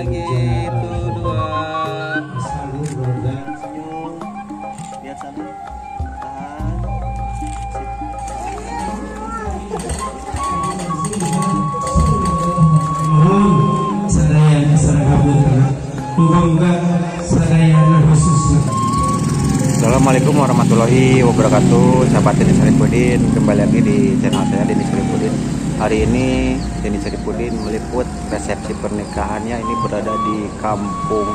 lagi. Tuh dua. Senyum. Lihat sana. Tahan. Sadaya sareng kabutna. Muga-muga sadaya khususna. Assalamualaikum warahmatullahi wabarakatuh. Sahabat Denny Saripudin, kembali lagi di channel saya Denny Saripudin. Hari ini Denny Saripudin meliput resepsi pernikahannya. Ini berada di Kampung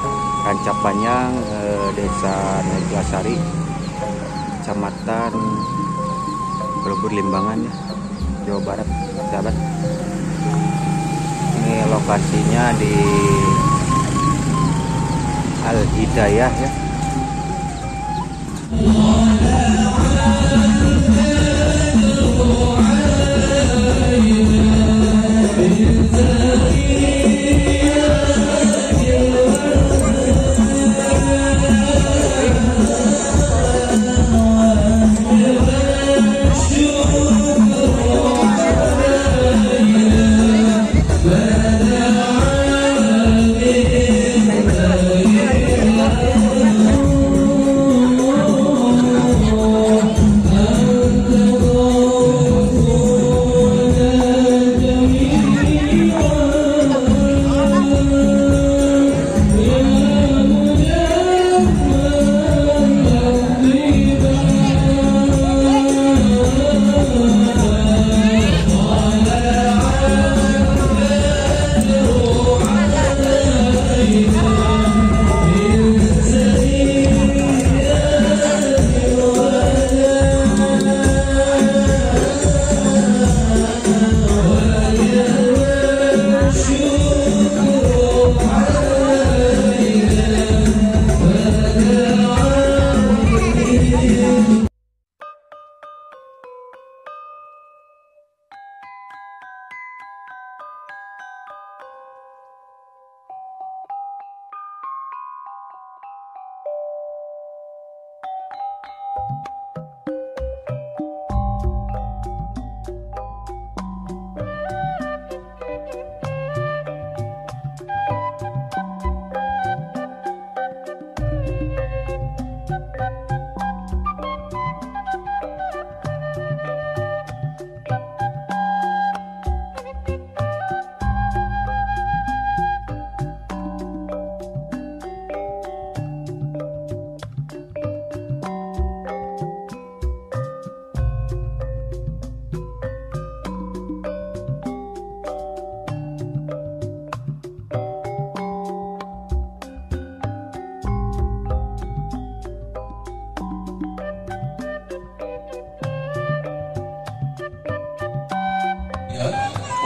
Rancapanyang, Desa Neglasari, Kecamatan Pelebur Limbangan, Jawa Barat. Sahabat, ini lokasinya di Al Hidayah ya.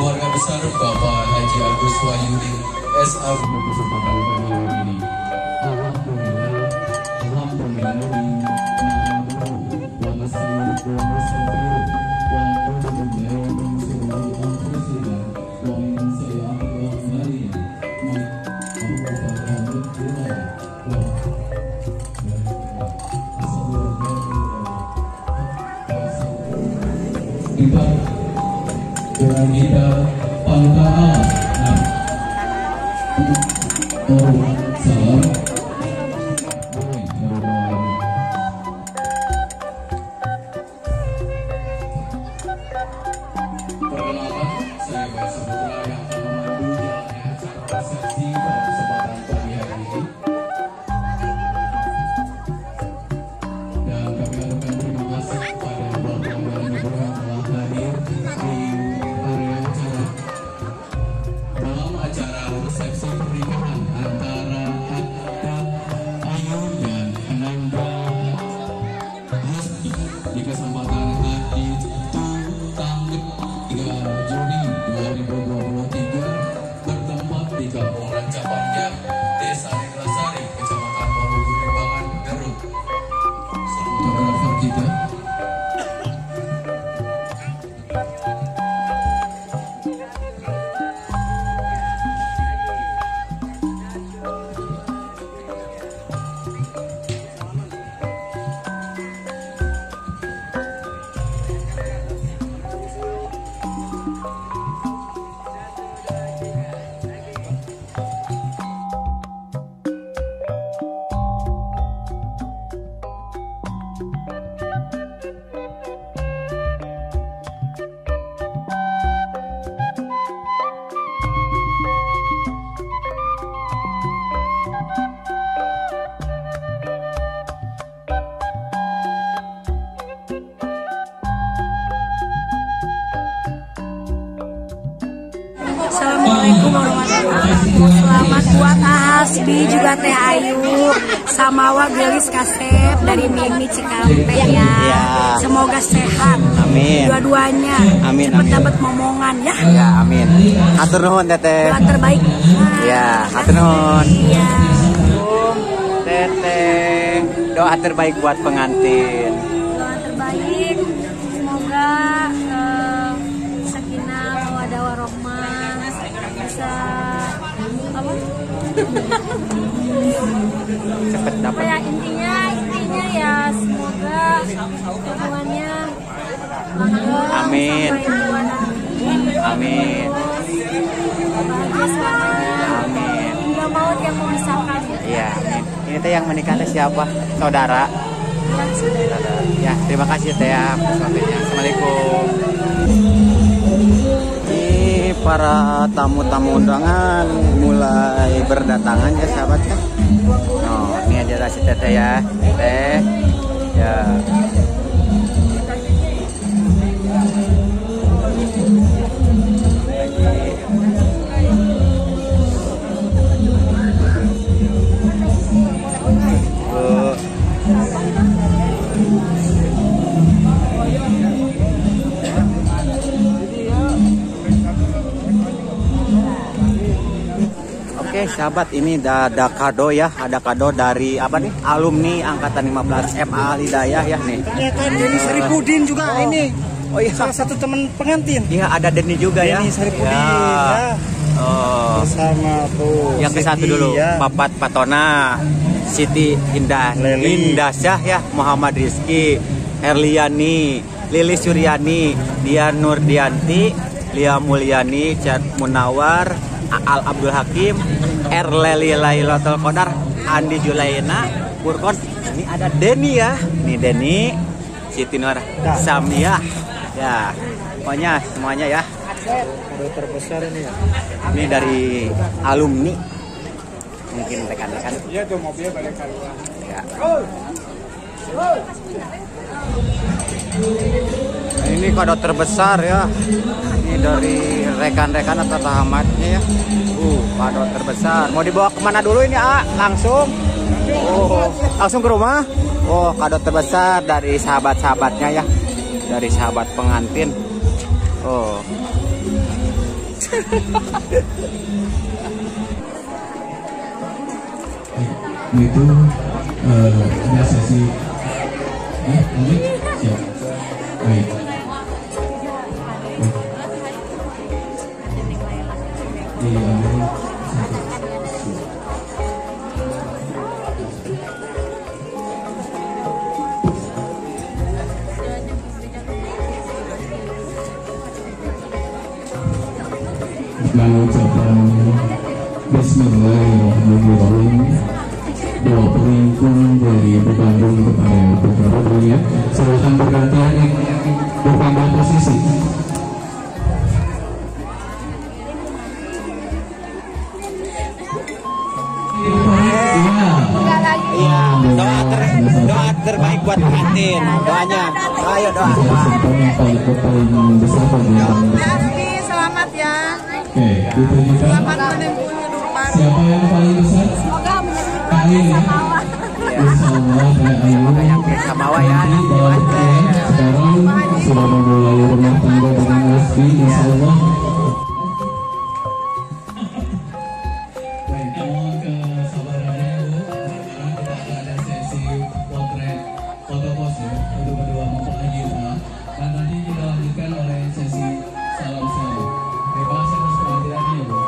Keluarga besar Bapak Haji Agus Wahyudi SA kesempatan pemilu ini. Dengan kita pangkaan salam. Perkenalkan, saya Baisa Putra yang akan memandu jalannya acara resepsi pada kesempatan pagi hari ini. Dan kami aturkan terima kasih kepada Bapak dan Ibu yang telah hadir di area acara dalam acara resepsi pernikahan antara Ayu dan Ananda di kesempatan hari tanggal 3 Juni 2023 bertempat di Kampung Rancapanyang. Selamat buat Hasbi juga Teh Ayu sama Gelis Kasep dari Mimi Cikampek ya. Semoga sehat. Amin. Dua-duanya. Amin. Cepat dapat momongan ya. Ya, amin. Hatur nuhun Teteh. Doa terbaik. Ya, hatur nuhun. Iya. Teteh, doa terbaik buat pengantin. Doa terbaik. Semoga sakinah mawaddah warahmah bisa apa? Cepet dapat. Ya intinya ya semoga hubungannya langgeng Amin. sampai tua nanti. Amin. Bahagia selamanya. Amin. Hingga maut yang memisahkan. Iya, amin. Ini teh yang menikah teh siapa? Saudara. Ya, saudara. Ya, terima kasih teh ya persahabatnya. Assalamualaikum. Ini para tamu-tamu undangan mulai berdatangan ya sahabat kan. Oh, ini adalah si Teteh ya. Teh. Ya. Oke sahabat, ini ada kado ya, ada kado dari apa nih, alumni angkatan 15 MA Al Hidayah ya nih. Ternyata Denny Saripudin juga ini. Oh iya, Salah satu teman pengantin. iya ada Denny juga ya. Denny Saripudin Ya. ya. Oh, Bersama tuh. yang ke satu Siti, dulu, ya. Papat Patona, Siti Leli. Indasyah ya, Muhammad Rizky, Herliani, Lili Suryani, Dian Nurdianti, Lia Mulyani, Chat Munawar, Al Abdul Hakim, Erleli Lailatul Qadar, Andi Julaina, Burkon. Ini ada Denny ya. Ini Denny, Siti Nur Samia. Ya, pokoknya semuanya ya. Kado terbesar ini ya. Ini dari alumni. Mungkin rekan-rekan. Iya tuh mobilnya balik keluar. Ya. Nah, ini kado terbesar ya. Ini dari rekan-rekan atau sahabatnya ya. Kado terbesar. Mau dibawa kemana dulu ini langsung? Oh, langsung ke rumah? Oh, kado terbesar dari sahabat-sahabatnya ya. Dari sahabat pengantin. Oh. Itu ada sesi lanjut siap baik. Mengucapkan Bismillahirrahmanirrahim. Doa pelingkung dari Bandung kepada putra putrinya. Silakan bergantian berpindah posisi. Doa terbaik buat pengantin. Doanya. Ayo doa. Asmi selamat ya. Oke, ditujukan. Selamat menempuh hidup baru. Siapa yang paling besar? Semoga menjadi Ain ya. Insyaallah Ain. Samawa ya. Sekarang sudah memulai rumah tangga dengan Asfi, insyaallah. Baik, mohon kesabarannya Bu. Sekarang kita akan ada sesi potret foto pose untuk kedua mempelai kita. Dan nanti kita lanjutkan oleh sesi salam salam. Bebas atas kehadirannya ya Bu.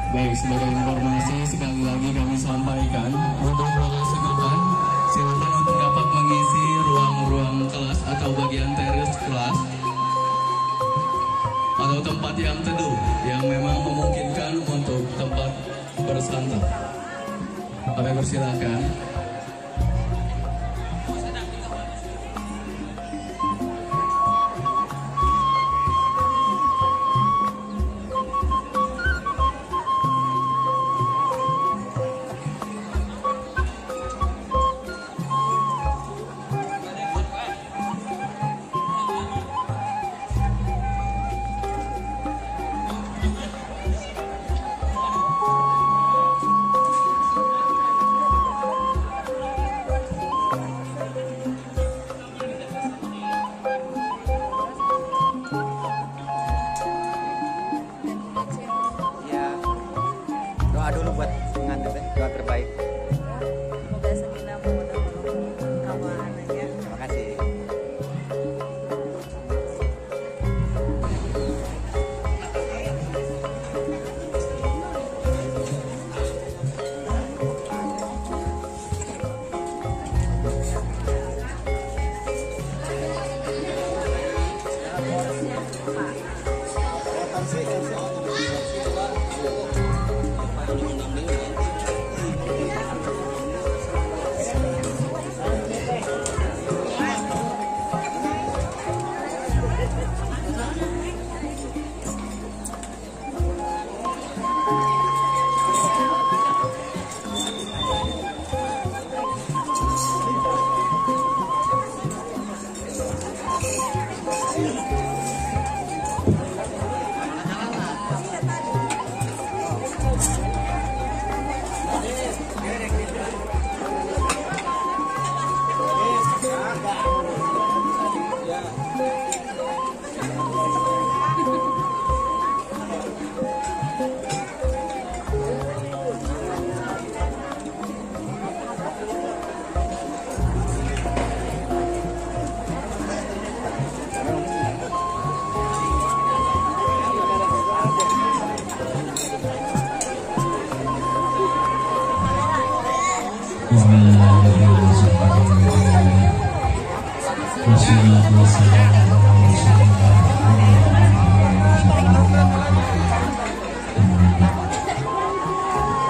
Baik, sebagai informasi sekali lagi kami sampaikan untuk lokasi depan silakan untuk dapat mengisi ruang-ruang kelas atau bagian teras kelas atau tempat yang teduh yang memang memungkinkan untuk tempat bersantai. Kami persilakan. doa dulu buat pengantin teh, doa terbaik. Semoga sakinah mawaddah kawan aja. Terima kasih.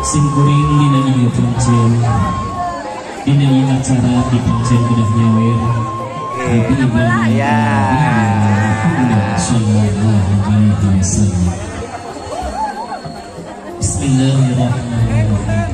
Sing kuring dina ieu pancen dina ieu acara di pancen kedah nyawer tapi ibadah Ya. sallallahu alaihi wasallam. Bismillahirrahmanirrahim.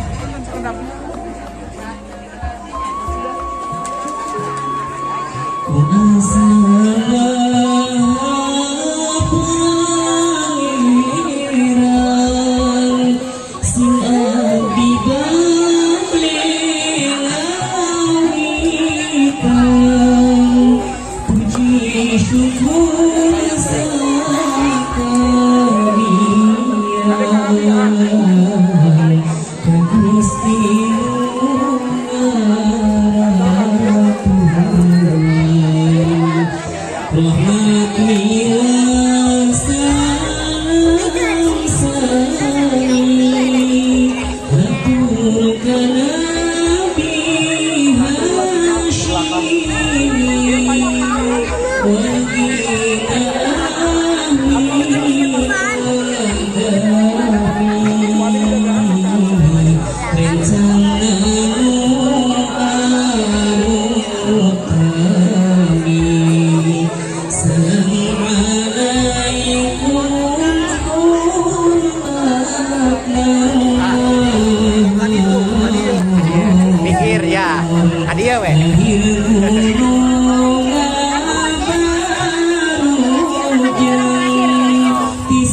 Mikir ya. Hadiah we.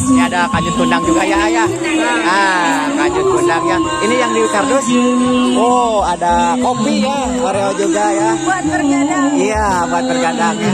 Ini ada kajut kundang juga ya ayah. Kajut kundang ya. Ini yang di kardus. Oh, ada kopi ya, Oreo juga ya. Buat bergadang. Iya, buat bergadang ya.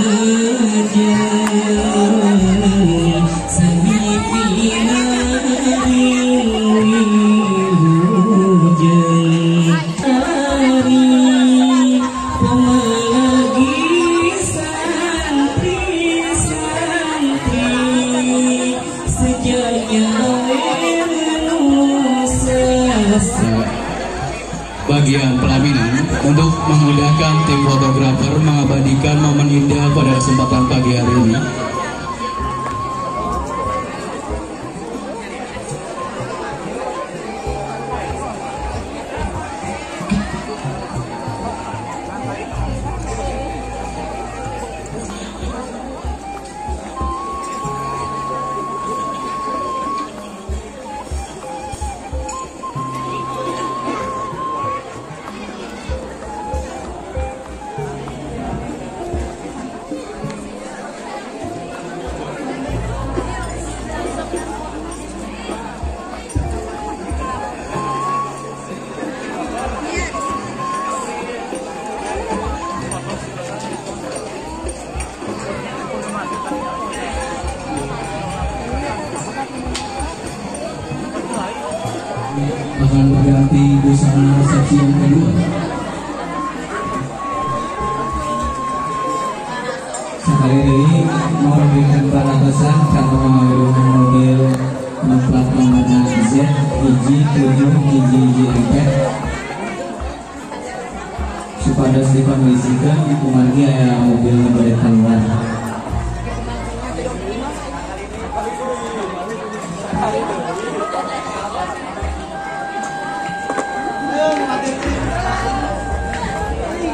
Bagian pelaminan untuk memudahkan tim fotografer mengabadikan momen indah pada kesempatan pagi hari ini. akan berganti busana resepsi yang kedua. Sekali ini mau memberikan batasan karena mengawal mobil plat nomor Z hiji 7 hiji JMP supaya Stefan mengisikan umargi ya mobil balik keluar.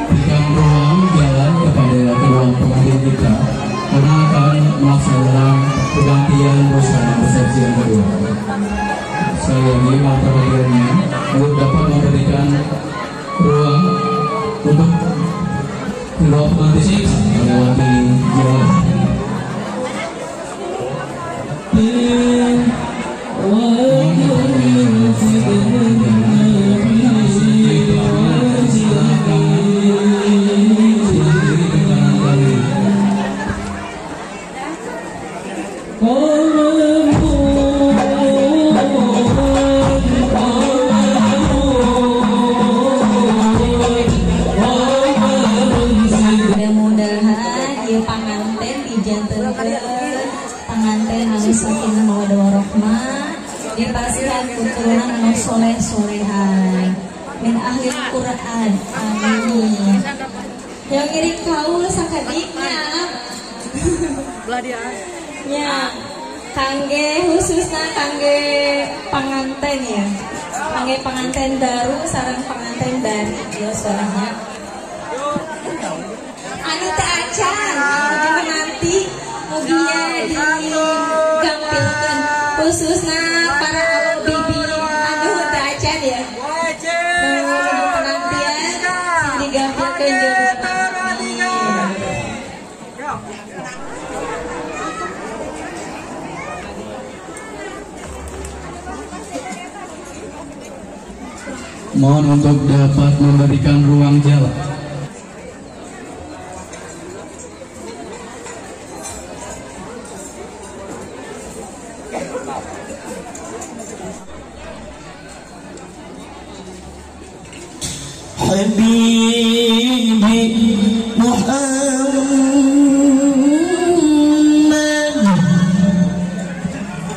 Berikan ruang jalan kepada kedua pengantin kita karena akan melaksanakan pergantian busana resepsi yang kedua. Saya ingin memperhatikannya untuk dapat memberikan ruang untuk kedua pengantin melewati jalan. Mudah-mudahan ieu panganten dijantenkeun panganten anu sakinah mawaddah warahmah dipasihan keturunan anu soleh-solehan min ahli Quran amin. Yang ngiring kaul sakadiknya belah dia ya kangge khususnya kangge panganten ya kangge panganten baru sareng panganten dari ya soalnya anu teh acan jeung nanti mugia digampilkeun khususna para awak bibi anu teh acan ya penantian sing digampilkeun jeung Mohon untuk dapat memberikan ruang jalan. Habibi Muhammad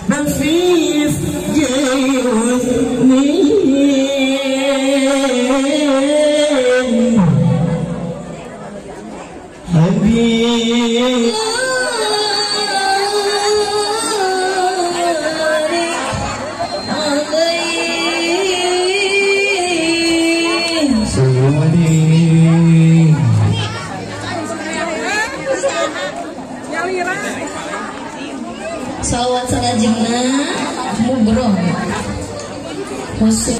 Nafis Jayusni Habibi salawat salajengna mubroh khusus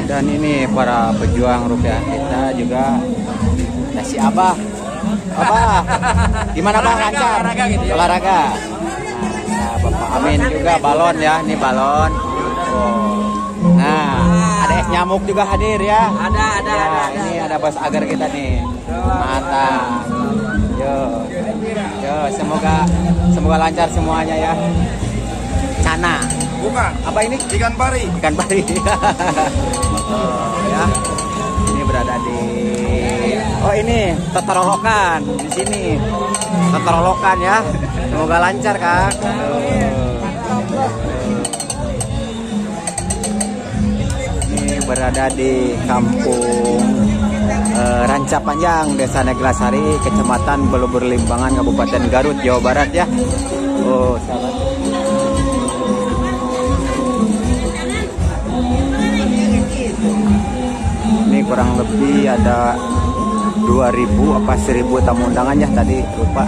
dan ini para pejuang rupiah kita juga ada si Abah. Gimana Bang, lancar olahraga? Nah, Bapak Amin juga balon ya, ini balon. Oh. Nah, ada es nyamuk juga hadir ya. Ada. Ini ada Bos Agar kita nih. Mantap. Yo, semoga lancar semuanya ya. Cana. Bukan. Apa ini? Ikan pari. Oh, ya. Ini berada di ini teterolokan di sini. Teterolokan ya. Semoga lancar, Kak. Ini berada di kampung Ranca Panjang, Desa Neglasari, Kecamatan Belubur Limbangan, Kabupaten Garut, Jawa Barat ya. Oh, sahabat. Ini kurang lebih ada 2000 apa 1000 tamu undangan ya, tadi lupa.